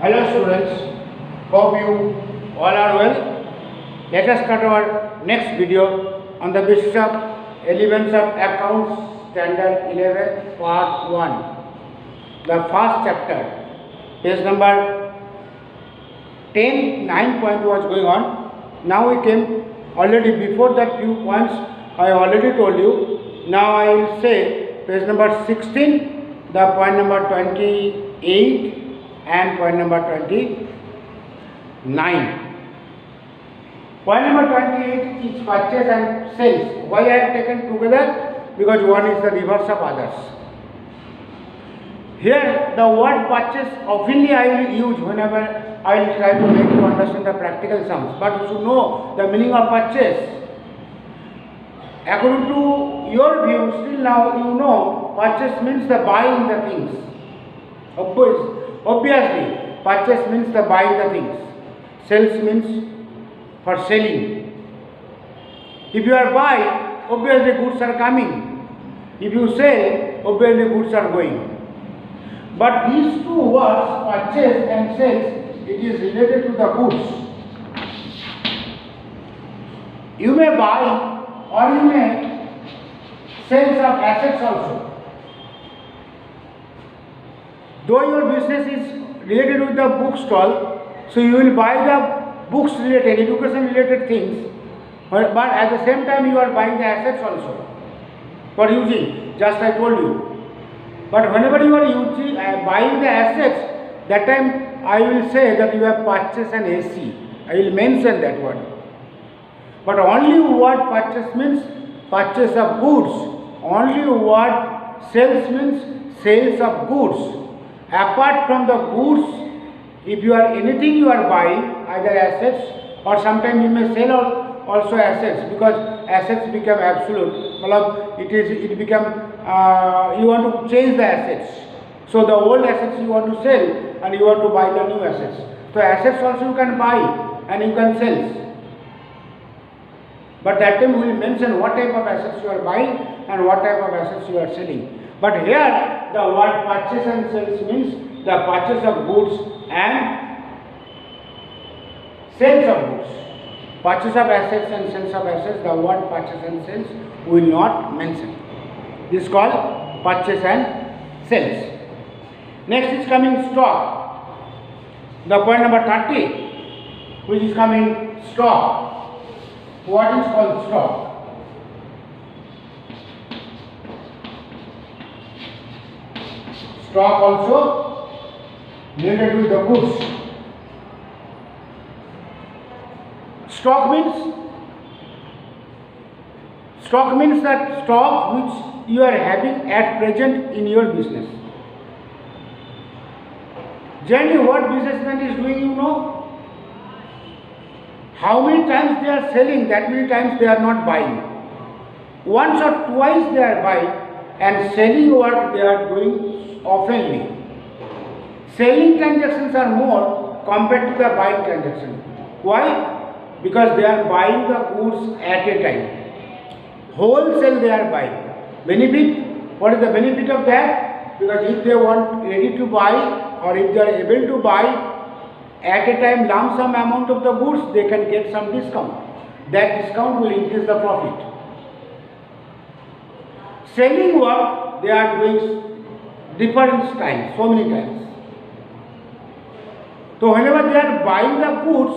Hello students, hope you all are well. Let us start our next video on the basis of elements of accounts standard 11 part 1. The first chapter, page number 10, 9 point was going on. Now we came already before that few points I already told you. Now I will say page number 16, the point number 28 and point number 29. Point number 28 is purchase and sales. Why I have taken together? Because one is the reverse of others. Here the word purchase oftenly I will use whenever I will try to make you understand the practical sums. But you should know the meaning of purchase. According to your view, still now you know purchase means the buying the things. Obviously, purchase means the buying the things. Sales means for selling. If you are buying, obviously goods are coming. If you sell, obviously goods are going. But these two words, purchase and sales, it is related to the goods. You may buy or you may sell some assets also. Though your business is related with the book stall, so you will buy the books related, education related things, but at the same time you are buying the assets also for using, just I told you. But whenever you are using, buying the assets, that time I will say that you have purchased an AC. I will mention that word. But only what purchase means purchase of goods. Only what sales means sales of goods. Apart from the goods, if you are anything you are buying, either assets or sometimes you may sell also assets, because assets become absolute. It become you want to change the assets. So the old assets you want to sell and you want to buy the new assets. So assets also you can buy and you can sell. But that time we will mention what type of assets you are buying and what type of assets you are selling. But here the word purchase and sales means the purchase of goods and sales of goods. Purchase of assets and sales of assets, the word purchase and sales we will not mention. This is called purchase and sales. Next is coming stock. The point number 30, which is coming stock. What is called stock? Stock also related with the goods. Stock means that stock which you are having at present in your business. Generally, what businessman is doing, you know? How many times they are selling, that many times they are not buying. Once or twice they are buying, and selling work they are doing oftenly. Selling transactions are more compared to the buying transaction. Why? Because they are buying the goods at a time. Wholesale they are buying. Benefit? What is the benefit of that? Because if they want ready to buy or if they are able to buy at a time lump sum amount of the goods, they can get some discount. That discount will increase the profit. Selling work they are doing different times, so many times. So whenever they are buying the goods,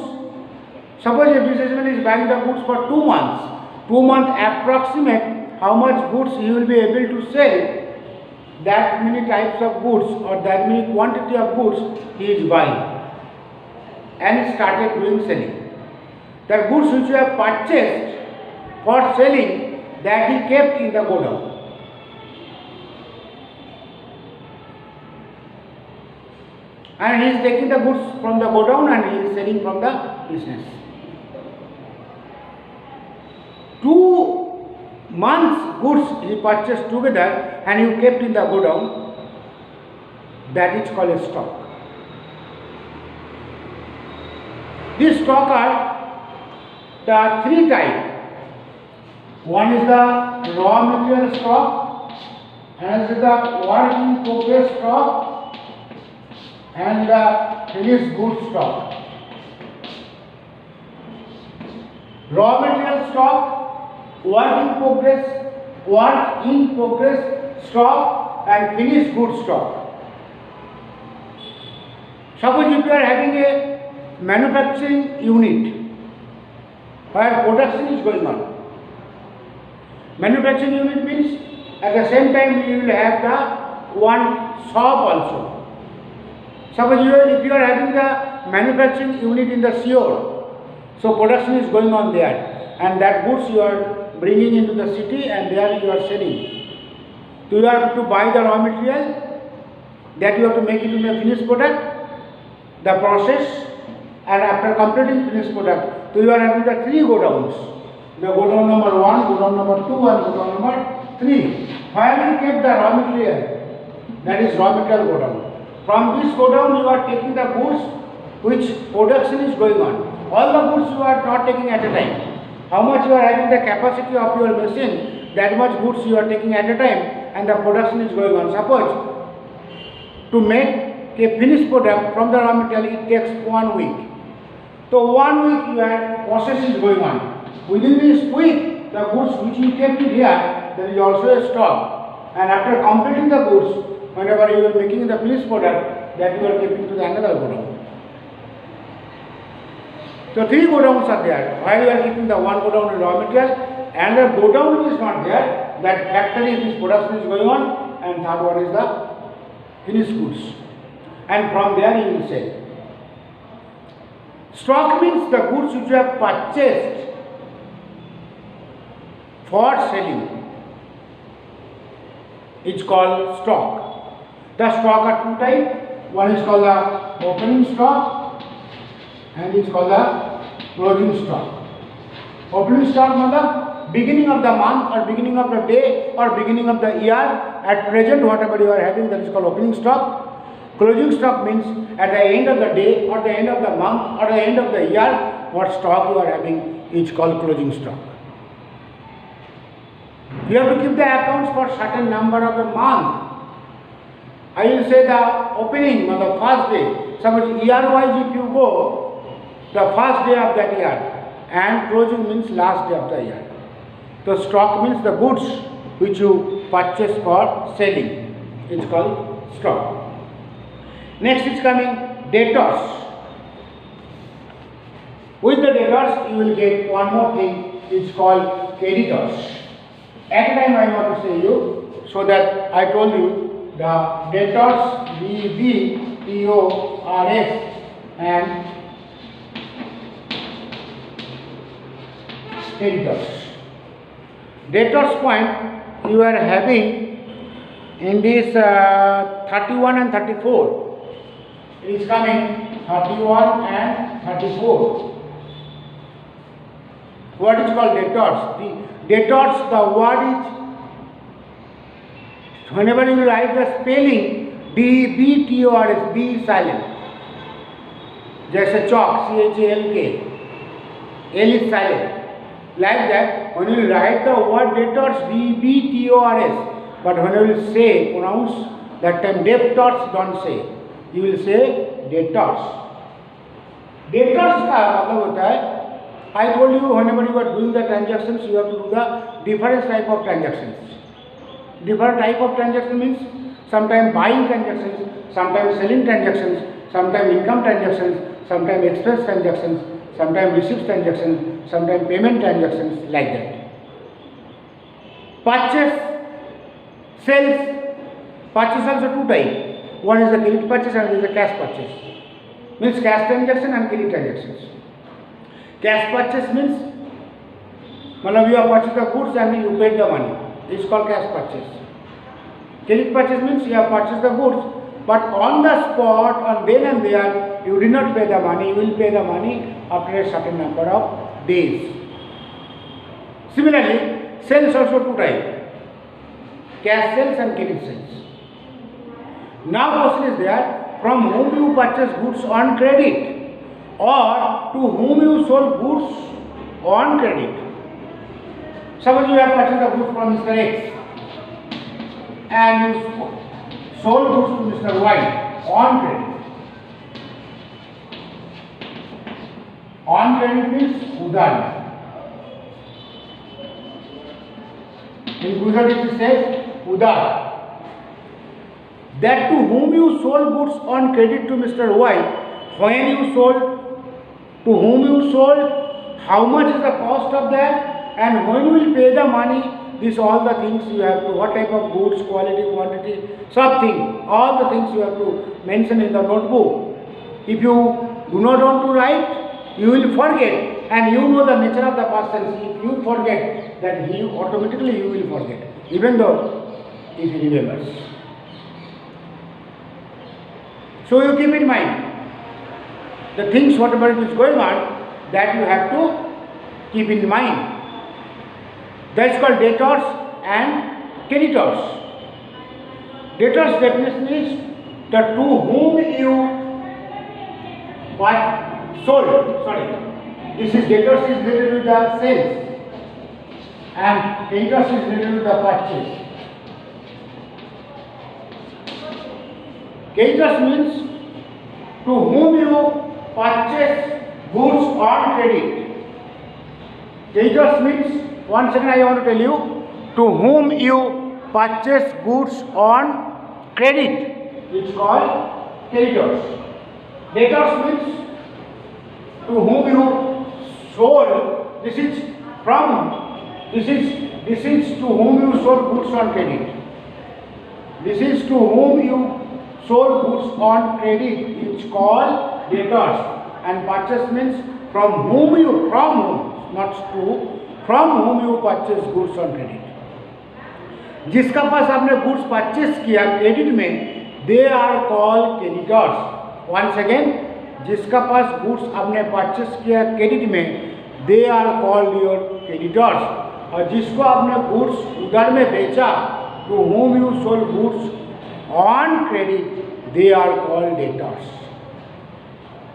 suppose a businessman is buying the goods for 2 months. 2 months approximate how much goods he will be able to sell. That many types of goods or that many quantity of goods he is buying. And he started doing selling. The goods which you have purchased for selling, that he kept in the godown. And he is taking the goods from the godown and he is selling from the business. 2 months goods he purchased together and you kept in the godown. That is called a stock. These stock are the 3 types. One is the raw material stock, another is the work in progress stock, and the finished goods stock. Raw material stock, work in progress stock and finished goods stock. Suppose if you are having a manufacturing unit where production is going on. Manufacturing unit means at the same time you will have the one shop also. Suppose if you are having the manufacturing unit in the Seoul, so production is going on there and that goods you are bringing into the city and there you are selling. So you have to buy the raw material that you have to make it into a finished product, the process, and after completing finished product, so you are having the three godowns. The godown number 1, godown number 2 and godown number 3. Where you keep the raw material, that is raw material godown. From this godown you are taking the goods which production is going on. All the goods you are not taking at a time. How much you are having the capacity of your machine, that much goods you are taking at a time and the production is going on. Suppose to make a finished product from the raw material it takes 1 week. So 1 week your process is going on. Within this week the goods which you kept it here, there is also a stock, and after completing the goods, whenever you are making the finished product, that you are keeping to the another godown. So 3 godowns are there. While you are keeping the one godown in raw material, and the godown is not there, that factory this production is going on, and third one is the finished goods. And from there you will sell. Stock means the goods which you have purchased for selling. It's called stock. The stock are 2 types. One is called the opening stock and it's called the closing stock. Opening stock means beginning of the month or beginning of the day or beginning of the year. At present whatever you are having, that is called opening stock. Closing stock means at the end of the day or the end of the month or the end of the year, what stock you are having is called closing stock. You have to keep the accounts for certain number of a month. I will say the opening on the first day. Suppose year wise if you go, the first day of that year, and closing means last day of the year. So stock means the goods which you purchase for selling. It's called stock. Next is coming debtors. With the debtors you will get one more thing, it's called creditors. At a time I want to say you, so that I told you the debtors, DEBTORS and creditors. Debtors point you are having in this 31 and 34. It is coming 31 and 34. What is called debtors? The debtors, the word is, whenever you write the spelling, DEBTORS, B is silent. Just chalk, CHALK, L is silent. Like that, when you write the word debtors, DEBTORS, but when you will say, pronounce, that time debtors don't say. You will say debtors. Debtors का मतलब होता है, I told you whenever you are doing the transactions, you have to do the different type of transactions. Different type of transaction means sometimes buying transactions, sometimes selling transactions, sometimes income transactions, sometimes expense transactions, sometimes receipt transactions, sometimes payment transactions, like that. Purchase, sales. Purchase also 2 types. One is the credit purchase and is the cash purchase. Means cash transaction and credit transactions. Cash purchase means you have purchased the goods and you paid the money. It's called cash purchase. Credit purchase means you have purchased the goods, but on the spot, on then and there, you did not pay the money. You will pay the money after a certain number of days. Similarly, sales also 2 types. Cash sales and credit sales. Now question is there, from whom you purchase goods on credit or to whom you sold goods on credit. Suppose you have purchased the goods from Mr. X and you sold goods to Mr. Y on credit. On credit means udar. In Gujarati it says udar. That to whom you sold goods on credit to Mr. Y, when you sold, to whom you sold, how much is the cost of that, and when you will pay the money. These all the things you have to, what type of goods, quality, quantity, something, all the things you have to mention in the notebook. If you do not want to write, you will forget, and you know the nature of the person. If you forget, then he automatically you will forget, even though if he remembers. So you keep in mind the things whatever is going on, that you have to keep in mind. That's called debtors and creditors. Debtors definition is the to whom you sold. Sorry, this is debtors is related with the sales, and creditors is related with the purchase. Creditors means to whom you purchase goods on credit. Creditors means, one second I want to tell you, to whom you purchase goods on credit, it's called creditors. Debtors means to whom you sold, this is to whom you sold goods on credit. This is to whom you sold goods on credit, it's called debtors. And purchase means from whom, not to, from whom you purchase goods on credit. जिसका पास आपने goods purchase किया credit में, they are called creditors. Once again, जिसका पास goods आपने purchase किया credit में, they are called your creditors. और जिसको आपने गुड्स उधार में बेचा, to whom you sold goods on credit, they are called debtors.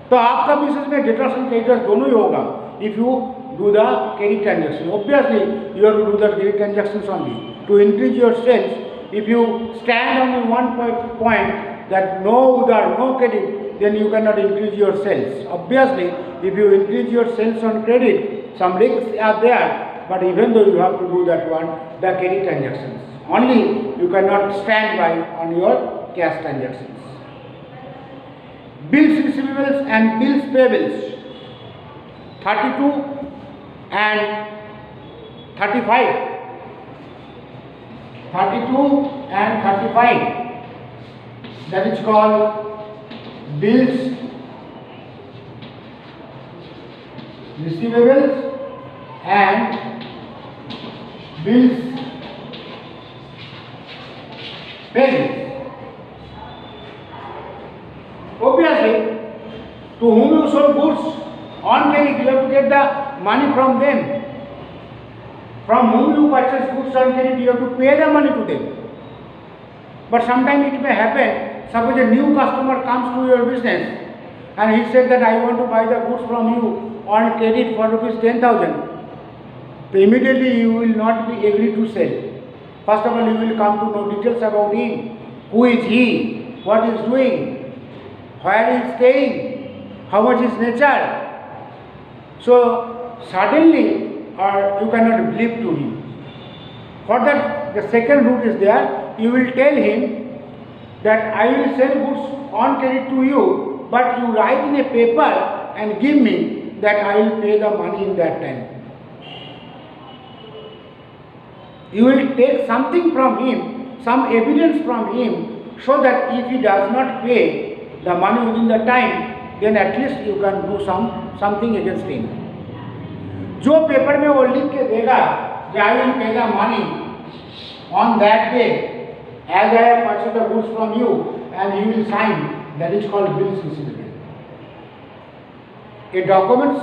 तो आपका बिजनेस में डेटर्स एंड क्रेडिटर्स दोनों ही होगा. If you do the credit transaction, obviously you have to do the credit transactions only to increase your sales. If you stand on one point that no udar, no credit, then you cannot increase your sales. Obviously, if you increase your sales on credit, some risks are there, but even though you have to do that one, the credit transactions only, you cannot stand by on your cash transactions. Bills receivables and bills payables, 32 and 35. 32 and 35. That is called bills receivables and bills payables. Obviously, to whom you sold goods on credit, you have to get the money from them. From whom you purchase goods on credit, you have to pay the money to them. But sometimes it may happen, suppose a new customer comes to your business and he said that I want to buy the goods from you on credit for rupees 10,000. So immediately you will not be agreed to sell. First of all, you will come to know details about him. Who is he? What he is doing? Where he is staying? How much is nature? So suddenly, you cannot believe to him. For that, the second route is there. You will tell him that I will sell goods on credit to you, but you write in a paper and give me that I will pay the money in that time. You will take something from him, some evidence from him, so that if he does not pay the money within the time, then at least you can do something against him. जो paper में वो लिख के देगा कि I will pay the money on that day as I have purchased the goods from you, and he will sign, that is called bills receivable. A documents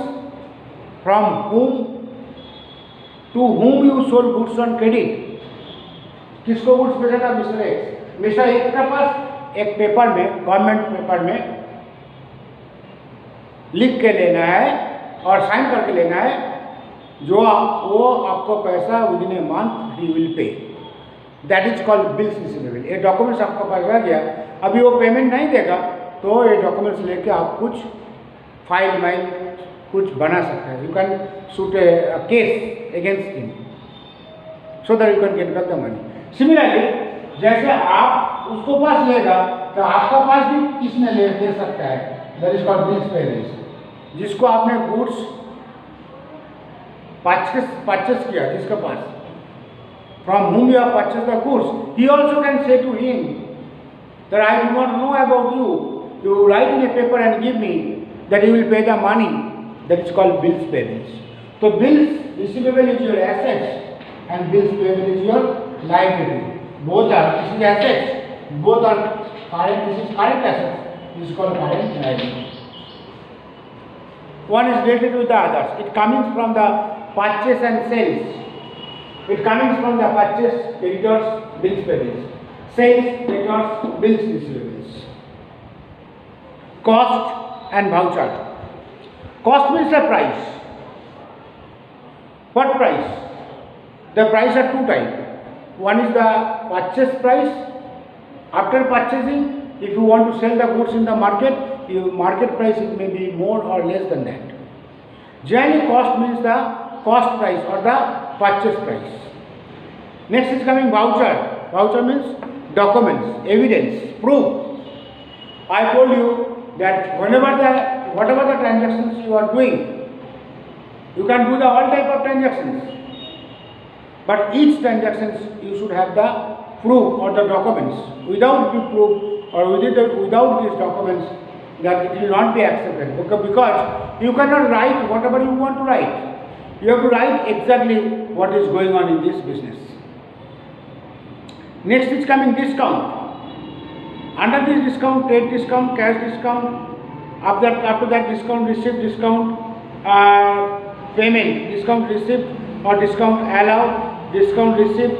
from whom, to whom you sold goods on credit. किसको goods बेचा था? Mister x. Mister x के पास एक paper में, government paper में लिख के लेना है और साइन करके लेना है, वो आपको पैसा within a month he will pay. That is called bills receivable. ये डॉक्यूमेंट्स आपका पास आ गया, अभी वो पेमेंट नहीं देगा तो ये डॉक्यूमेंट्स लेके आप कुछ फाइल में कुछ बना सकता है. You can shoot a case against him so that you can get back the money. Similarly, जैसे आप उसको पास लेगा तो आपका पास भी किसने दे सकता है. That is called bills payments. जिसको आपने गुड्स परचेस किया, जिसका पास, from whom you have purchased the goods, he also can say to him that I do not know about you. You write in a paper and give me that you will pay the money. That is called bills payments. So bills receivable is your assets and bills payable is your liability. Both are, this is assets, both are current, this is current assets, this is called current liability. One is related with the others. It comes from the purchase and sales. It comes from the purchase, creditors, bills payables. Sales, creditors, bills receivables. Cost and voucher. Cost means the price. What price? The price are two types. One is the purchase price. After purchasing, if you want to sell the goods in the market, your market price it may be more or less than that. Generally, cost means the cost price or the purchase price. Next is coming voucher. Voucher means documents, evidence, proof. I told you that whatever the transactions you are doing, you can do the all type of transactions. But each transactions you should have the proof or the documents. Without the proof or without these documents, that it will not be accepted. Because you cannot write whatever you want to write. You have to write exactly what is going on in this business. Next is coming discount. Under this discount, trade discount, cash discount, after that discount, receipt discount, payment, discount receipt or discount allowed, discount receipt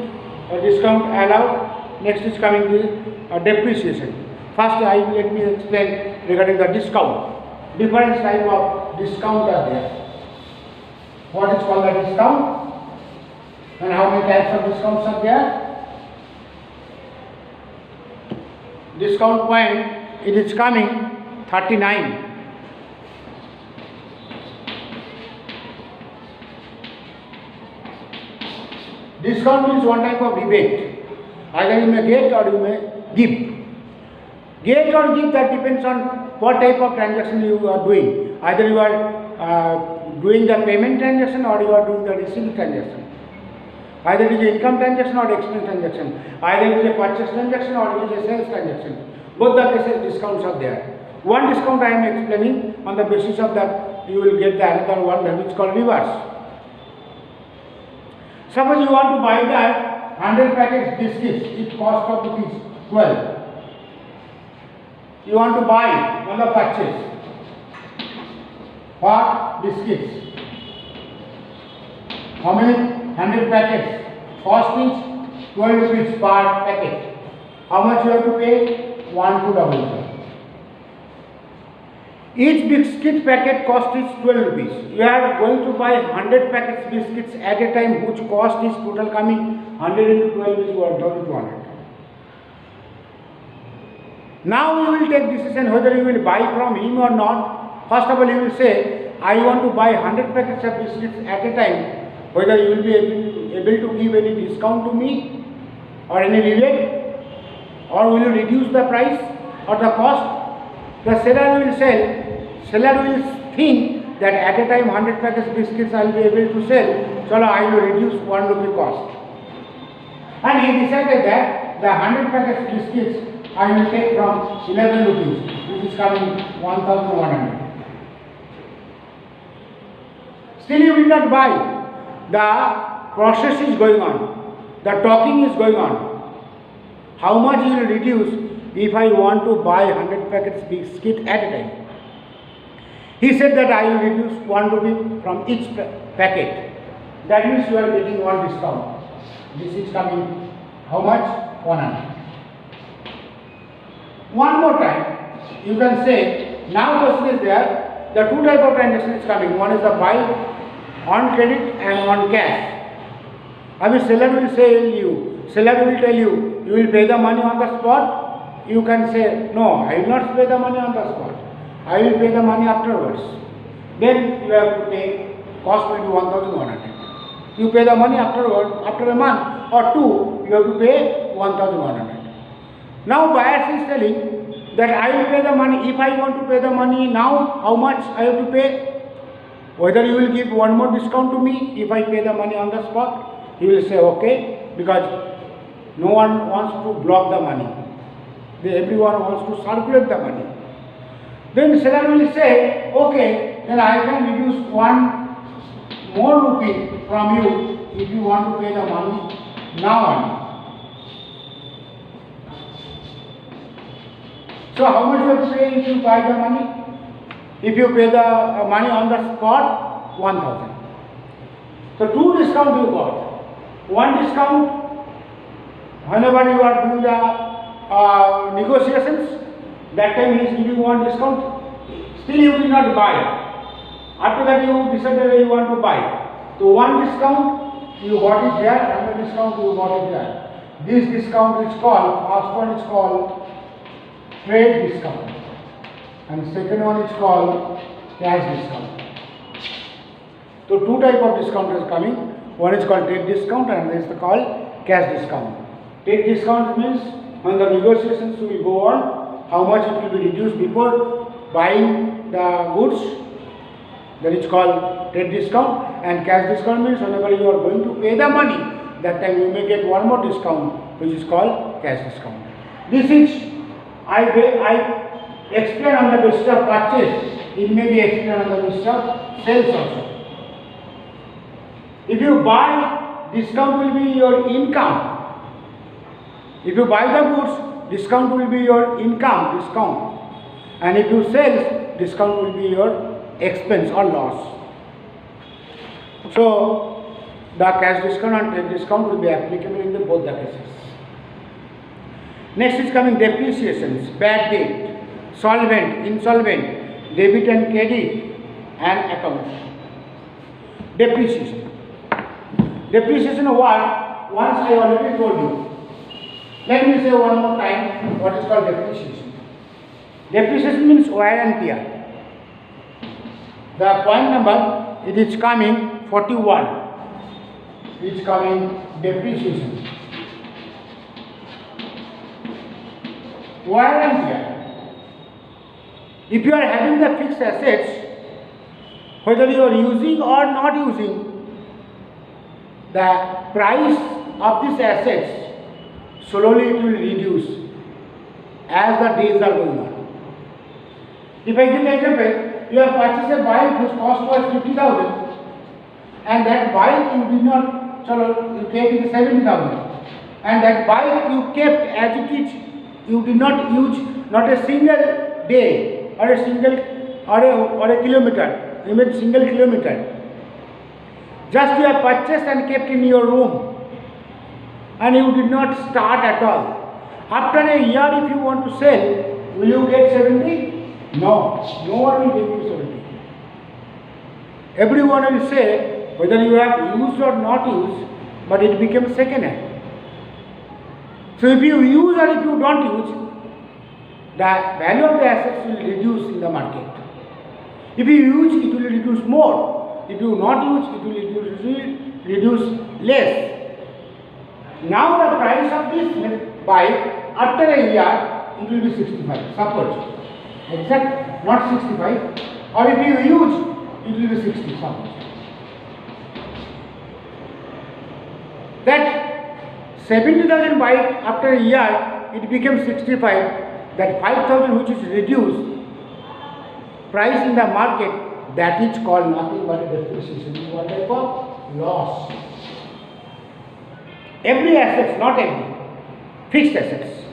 or discount allowed. Next is coming the depreciation. First, let me explain regarding the discount. Different type of discount are there. What is called the discount and how many types of discounts are there? Discount point, it is coming 39. Discount means one type of rebate. Either you may get or you may give. Get or give, that depends on what type of transaction you are doing. Either you are doing the payment transaction or you are doing the receipt transaction. Either it is income transaction or expense transaction. Either it is a purchase transaction or it is a sales transaction. Both the cases discounts are there. One discount I am explaining, on the basis of that you will get the another one, that is called reverse. Suppose you want to buy that 100 packets biscuits, it cost of rupees 12. You want to buy on the purchase for biscuits. How many? 100 packets. Cost is 12 rupees per packet. How much you have to pay? 1 to double zero. Each biscuit packet cost is 12 rupees. You are going to buy 100 packets biscuits at a time, which cost is total coming 100 into 12 is 1200. Now you will take decision whether you will buy from him or not. First of all, you will say, I want to buy 100 packets of biscuits at a time. Whether you will be able to give any discount to me or any rebate, or will you reduce the price or the cost. The seller will think that at a time 100 packets biscuits I will be able to sell, so I will reduce 1 rupee cost. And he decided that the 100 packets biscuits I will take from 11 rupees, which is coming 1100. Still you will not buy. The process is going on. The talking is going on. How much you will reduce if I want to buy 100 packets biscuit at a time? He said that I will reduce 1 rupee from each packet. That means you are getting one discount. This is coming how much? 100. One more time, you can say, now question is there, the two type of transaction is coming. One is the buy on credit and on cash. I mean, seller will tell you, you will pay the money on the spot. You can say, no, I will not pay the money on the spot. I will pay the money afterwards. then you have to pay, cost will be 1100. You pay the money after a month or two, you have to pay 1100. Now buyer is telling that I will pay the money. If I want to pay the money now, how much I have to pay? Whether you will give one more discount to me if I pay the money on the spot? He will say okay, because no one wants to block the money. Everyone wants to circulate the money. Then seller will say, okay, then I can reduce one more rupee from you if you want to pay the money now only. So how much you have to pay if you buy the money? If you pay the money on the spot, 1000. So two discount you got. One discount whenever you are doing the negotiations, that time he is giving one discount. Still you did not buy. After that you decided you want to buy. So one discount you got it there, another discount you got it there. This discount is called, first one is called trade discount, and second one is called cash discount. So two type of discount is coming. One is called trade discount and another is called cash discount. Trade discount means when the negotiations will go on, how much it will be reduced before buying the goods, that is called trade discount. And cash discount means whenever you are going to pay the money, that time you may get one more discount, which is called cash discount. This is I explain on the basis of purchase. It may be explained on the basis of sales also. If you buy, discount will be your income. If you buy the goods, discount will be your income, discount. And if you sell, discount will be your expense or loss. So the cash discount and trade discount will be applicable in both the cases. Next is coming depreciations, bad debt, solvent, insolvent, debit and credit, and accounts. Depreciation. Depreciation of what? Once I already told you. Let me say one more time what is called depreciation. Depreciation means wear and tear. The point number, it is coming 41. It is coming depreciation. Wear and tear. If you are having the fixed assets, whether you are using or not using, the price of these assets slowly it will reduce as the days are going on. If I give an example, you have purchased a bike whose cost was 50,000 and that bike you did not, you take it 70,000 and that bike you kept as it is. You did not use not a single day or a single or a kilometer, even single kilometer. Just you have purchased and kept in your room and you did not start at all. After a year if you want to sell, will you get 70? No, no one will give you 70. Everyone will say whether you have used or not used, but it becomes second hand. So if you use or if you don't use, the value of the assets will reduce in the market. If you use, it will reduce more. If you not use, it will reduce less. Now the price of this bike after a year, it will be 65. Suppose, exact, not 65. Or if you use, it will be 60. Suppose. That 70,000 bike after a year it became 65. That 5,000 which is reduced price in the market, that is called nothing but a depreciation. What type of loss? Every assets, not every, fixed assets.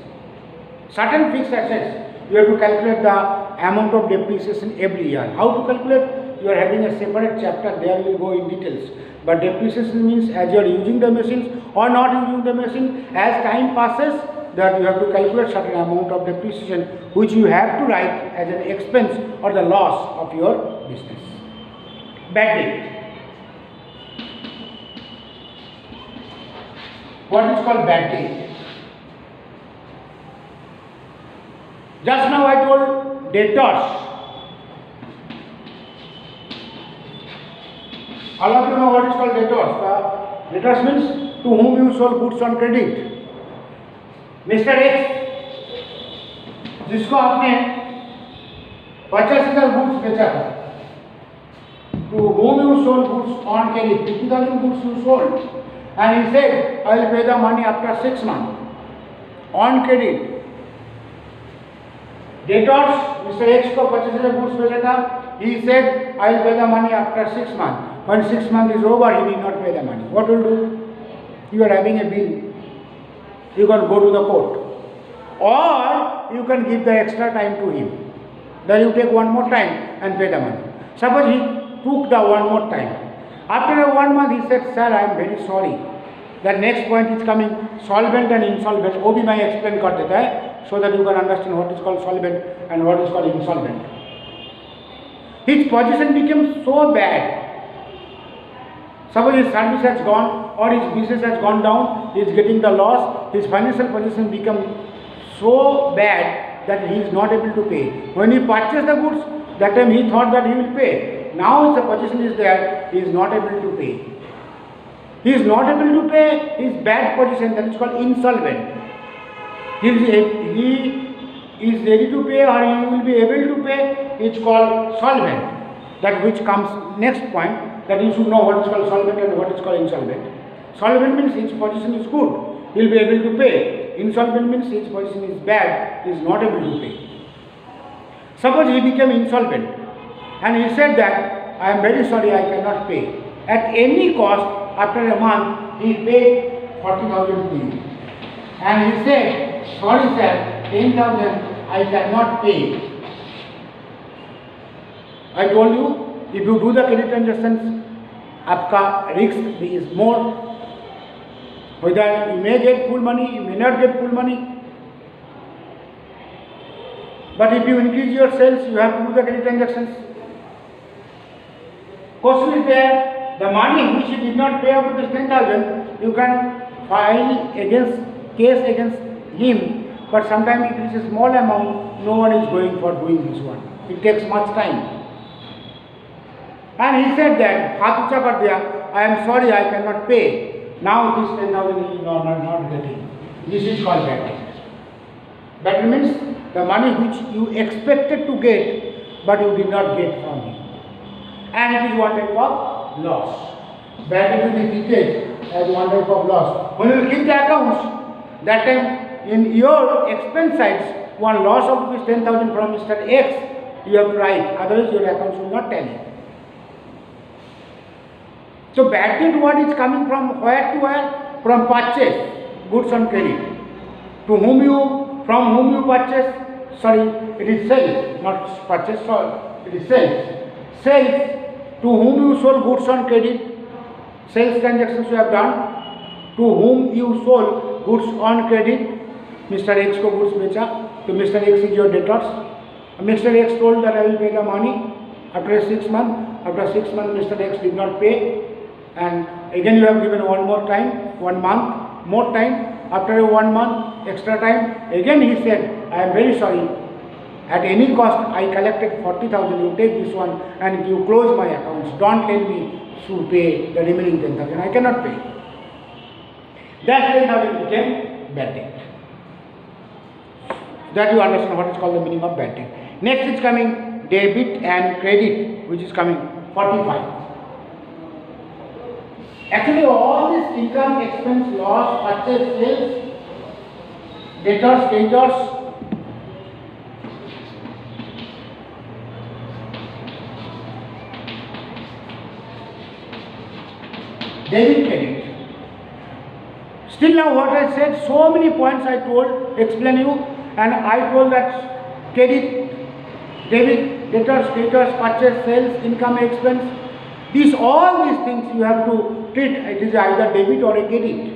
Certain fixed assets you have to calculate the amount of depreciation every year. How to calculate? You are having a separate chapter, there we will go in details. But depreciation means as you are using the machines or not using the machine, as time passes, that you have to calculate certain amount of depreciation which you have to write as an expense or the loss of your business. Bad debt. What is called bad debt? Just now I told debtors. All of you know what is called debtors. The debtors means to whom you sold goods on credit. Mr. X, जिसको आपने 50,000 goods बेचा था, to whom you sold goods on credit, 50,000 goods you sold, and he said, I will pay the money after 6 months on credit. Debtors, Mr. X को 50,000 goods बेचा था, he said, I will pay the money after 6 months. When 6 months is over, he did not pay the money. What will do? You are having a bill. You can go to the court. Or you can give the extra time to him. Then you take one more time and pay the money. Suppose he took the one more time. After 1 month, he said, sir, I am very sorry. The next point is coming, solvent and insolvent. वो भी मैं explain कर देता है, so that you can understand what is called solvent and what is called insolvent. His position became so bad. Suppose his service has gone or his business has gone down, he is getting the loss, his financial position become so bad that he is not able to pay. When he purchased the goods, that time he thought that he will pay. Now the position is there, he is not able to pay. He is not able to pay his bad position, that is called insolvent. He is ready to pay or he will be able to pay, it's called solvent. That which comes next point, that you should know what is called solvent and what is called insolvent. Solvent means his position is good, he will be able to pay. Insolvent means his position is bad, he is not able to pay. Suppose he became insolvent and he said that I am very sorry, I cannot pay. At any cost, after a month, he paid 40,000 to you. And he said, sorry sir, 10,000 I cannot pay. I told you, if you do the credit transactions, आपका risk is more. Whether you may get full money, you may not get full money. But if you increase your sales, you have to do the credit transactions. Question is there, the money which you did not pay up to this 10,000, you can file case against him. But sometimes it is a small amount, no one is going for doing this one. It takes much time. And he said that, हाथ ऊंचा कर दिया, I am sorry, I cannot pay. Now this 10,000 is not getting. This is called bad debt. Bad debt means the money which you expected to get, but you did not get from him. And it is one type of loss. Bad debt is treated as one type of loss. When you keep the accounts, that time in your expense sides, one loss of this 10,000 from Mr. X, you have to write, otherwise your accounts will not tally. So bad debt what is coming from where to where? From purchase, goods on credit. From whom you purchase, sorry, it is sales, not purchase, sorry, it is sales. Sales, to whom you sold goods on credit, sales transactions you have done, to whom you sold goods on credit, Mr. X को goods बेचा, तो Mr. X is your debtors. Mr. X told that I will pay the money after 6 months. After 6 months, Mr. X did not pay. And again you have given one more time, 1 month, more time. After 1 month, extra time, again he said, I am very sorry. At any cost, I collected 40,000. You take this one and you close my accounts. Don't tell me to pay the remaining 10,000. I cannot pay. That 10,000 became bad debt. That you understand what is called the meaning of bad debt. Next is coming debit and credit, which is coming 45. Actually, all this income, expense, loss, purchase, sales, debtors, creditors, debit, credit. Still now what I said, so many points I told, explain you, and I told that credit, debit, debtors, creditors, purchase, sales, income, expense, all these things you have to treat, it is either debit or a credit.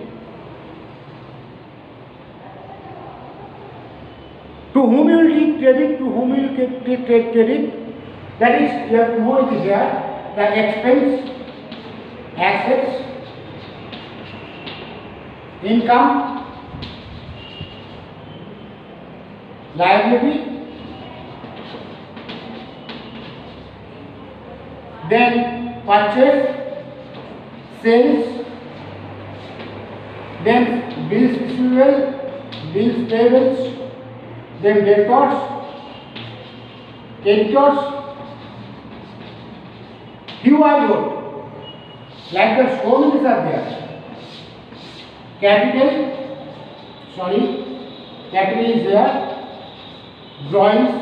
To whom you will treat debit, to whom you will treat credit, that is, you have to know it is here, the expense, assets, income, liability, then purchase, sales, then bills receivable, bills payables, then debtors, creditors, few are good, like the so many are there. Capital is there, drawings,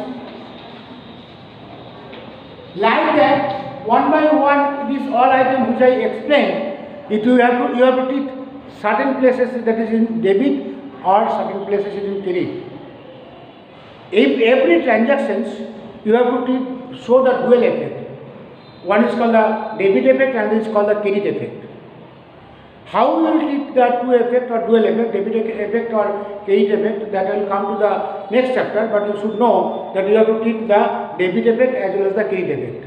like that, one by one, it is all items which I explained. You have to treat certain places that is in debit or certain places in credit. If every transactions you have to treat show the dual effect. One is called the debit effect and is called the credit effect. How we will treat the two effect or dual effect, debit effect or credit effect, that will come to the next chapter, but you should know that you have to treat the debit effect as well as the credit effect.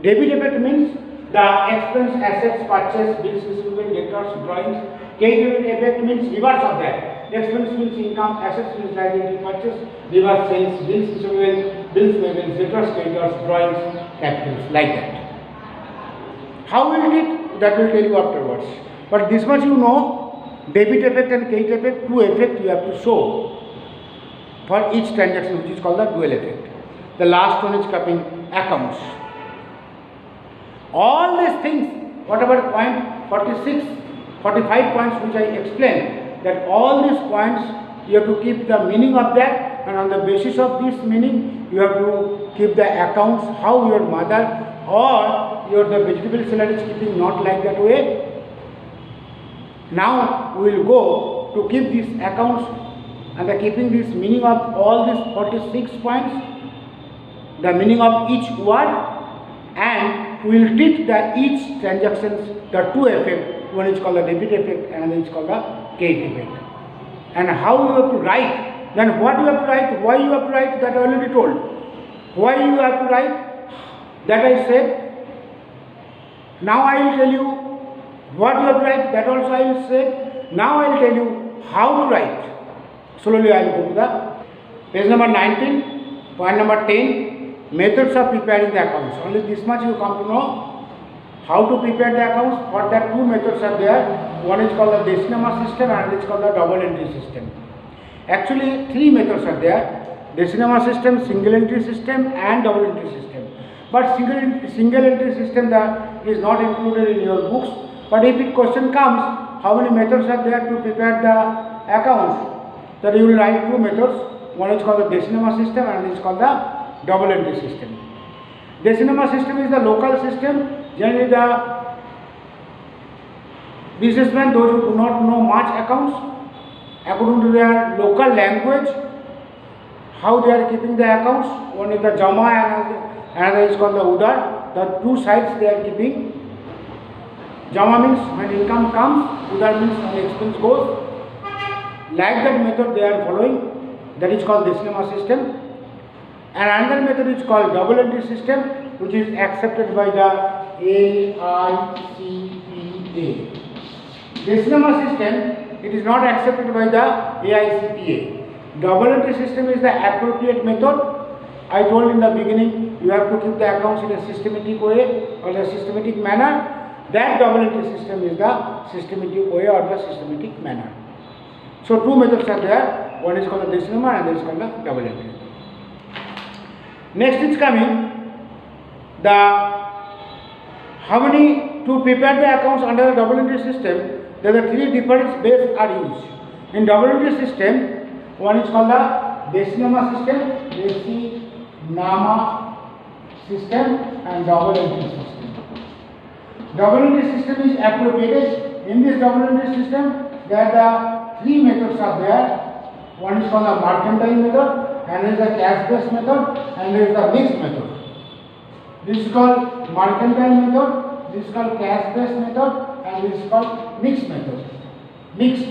Debit effect means the expense, assets, purchase, bills receivable, debtors, drawings. Credit effect means reverse of that. Expense means income, assets means liability, purchase, reverse sales, bills receivable, bills payable, debtors, creditors, drawings, capitals, like that. How will it? That will tell you afterwards. But this much you know, debit effect and credit effect, two effects you have to show for each transaction, which is called the dual effect. The last one is coming accounts. All these things, whatever point 46, 45 points which I explained, that all these points you have to keep the meaning of that, and on the basis of this meaning you have to keep the accounts, how your mother or your the vegetable seller is keeping, not like that way. Now we will go to keep these accounts and the keeping this meaning of all these 46 points, the meaning of each word, and we will treat the each transactions, the two effect. One is called the debit effect and another is called the credit effect. And how you have to write, then what you have to write, why you have to write, that I already told. Why you have to write, that I said. Now I will tell you what you have to write, that also I will say. Now I will tell you how to write. Slowly I will go to the page number 19, point number 10, methods of preparing the accounts. Only this much you come to know how to prepare the accounts. For that two methods are there. One is called the Decimal system and another is called the double entry system. Actually three methods are there: Decimal system, single entry system and double entry system. But single entry system that is not included in your books. But if a question comes, how many methods are there to prepare the accounts? Then you will write two methods. One is called the Decimal system and another is called the double entry system. Decimal system is the local system. Generally the businessmen, those who do not know much accounts, according to their local language, how they are keeping the accounts. One is the Jama and another is called the Udar. The two sides they are keeping. Jama means when income comes, Udar means when expense goes. Like that method they are following, that is called Decimal system. And another method is called double entry system, which is accepted by the AICPA. Decimal system, it is not accepted by the AICPA. Double entry system is the appropriate method. I told in the beginning, you have to keep the accounts in a systematic way or a systematic manner. That double entry system is the systematic way or the systematic manner. So two methods are there. One is called the Decimal and another is called the double entry. Next is coming the how many to prepare the accounts under the double entry system. There are three different bases are used. In double entry system, one is called the Decimal system, and double entry system. Double entry system is appropriated. In this double entry system, there are three methods are there. One is called the mercantile method, and there is the cash-based method, and there is the mixed method. This is called mercantile method, this is called cash-based method, and this is called mixed method. Mixed.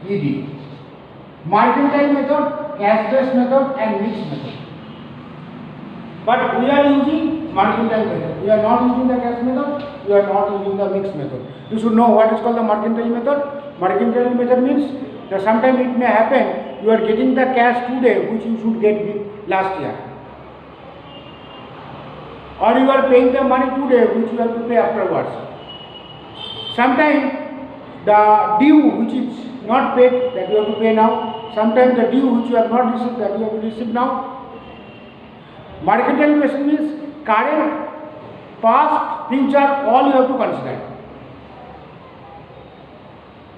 ED. Mercantile method, cash-based method, and mixed method. But we are using mercantile method. We are not using the cash method. We are not using the mixed method. You should know what is called the mercantile method. Mercantile method means that sometimes it may happen you are getting the cash today which you should get last year. or you are paying the money today which you have to pay afterwards. Sometimes the due which is not paid that you have to pay now. Sometimes the due which you have not received that you have to receive now. Mercantile basis means current, past, future, all you have to consider.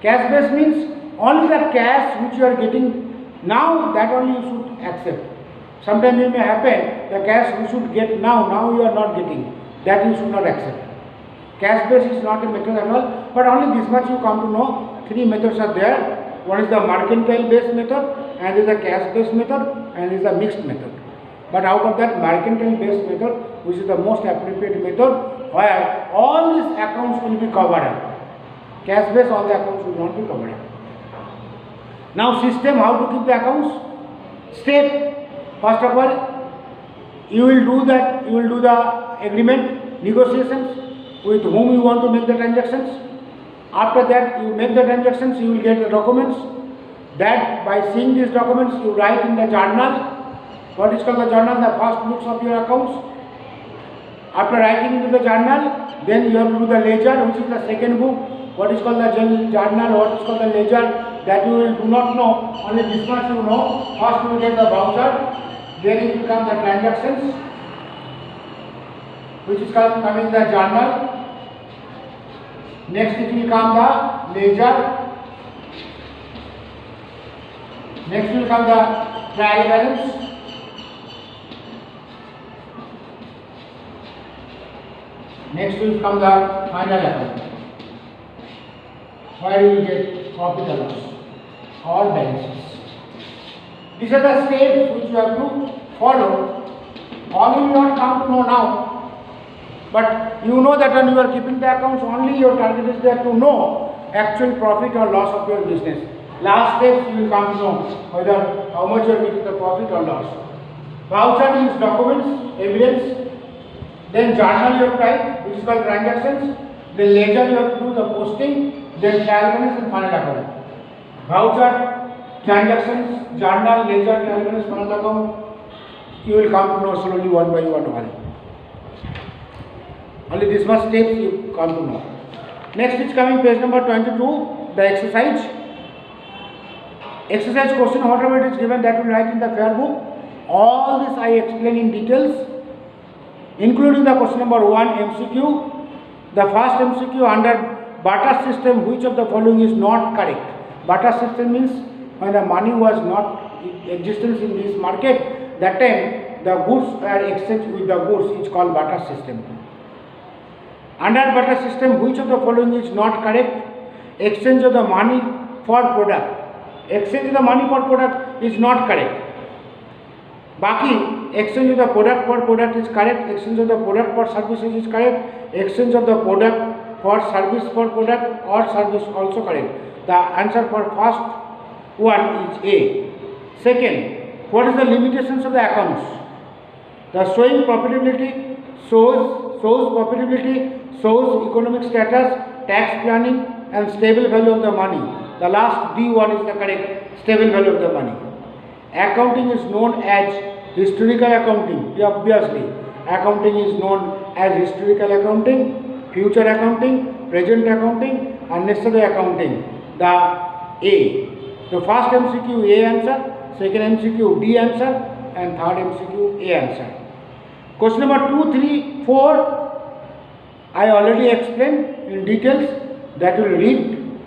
Cash base means only the cash which you are getting now, that only you should accept. Sometimes it may happen the cash you should get now you are not getting, that you should not accept. Cash base is not a method at all, but only this much you come to know. Three methods are there. One is the mercantile based method, and is the cash based method, and is the mixed method. But out of that, mercantile based method, which is the most appropriate method, where all these accounts will be covered up. Cash based, all the accounts will not be covered up. Now system, how to keep the accounts? Step, first of all, you will do the agreement, negotiations, with whom you want to make the transactions. After that, you make the transactions, you will get the documents. That by seeing these documents, you write in the journal. What is called the journal? The first books of your accounts. After writing into the journal, then you have to do the ledger, which is the second book. What is called the journal, what is called the ledger, that you will do not know. Only this much you know. First you will get the voucher, then it will come the transactions, which is called coming the journal. Next it will come the ledger. Next will come the trial balance. Next will come the final account, where you will get profit and loss or balances. These are the steps which you have to follow. All you will not come to know now, but you know that when you are keeping the accounts, only your target is there to know actual profit or loss of your business. Last steps you will come to know whether how much you are getting the profit or loss. Voucher means documents, evidence. Then journal you have to write, which is called transactions. Then ledger you have to do the posting. Then trial balance and final account. Voucher, transactions, journal, ledger, trial balance, final account. You will come to know slowly one by one. Only this much steps you come to know. Next is coming page number 22, the exercise. Exercise question, whatever it is given, that will write in the fair book. All this I explain in details, including the question number 1 MCQ. The first MCQ under barter system, which of the following is not correct? Barter system means when the money was not in existence in this market, that time the goods were exchanged with the goods, is called barter system. Under barter system, which of the following is not correct? Exchange of the money for product. Exchange of the money for product is not correct. Baki, exchange of the product for product is correct. Exchange of the product for services is correct. Exchange of the product for service for product or service also correct. The answer for first one is A. Second, what is the limitations of the accounts? The showing profitability shows profitability, shows economic status, tax planning and stable value of the money. The last D1 is the correct, stable value of the money. Accounting is known as historical accounting. Obviously, accounting is known as historical accounting, future accounting, present accounting and necessary accounting. The A. The first MCQ A answer, second MCQ D answer and third MCQ A answer. Question number 2, 3, 4 I already explained in details. That you will read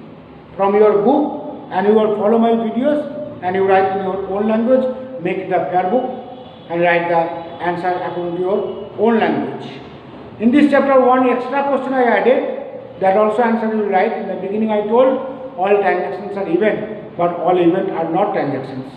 from your book and you will follow my videos and you write in your own language, make the fair book and write the answer according to your own language. In this chapter, one extra question I added, that also answer you will write. In the beginning I told all transactions are event, but all event are not transactions.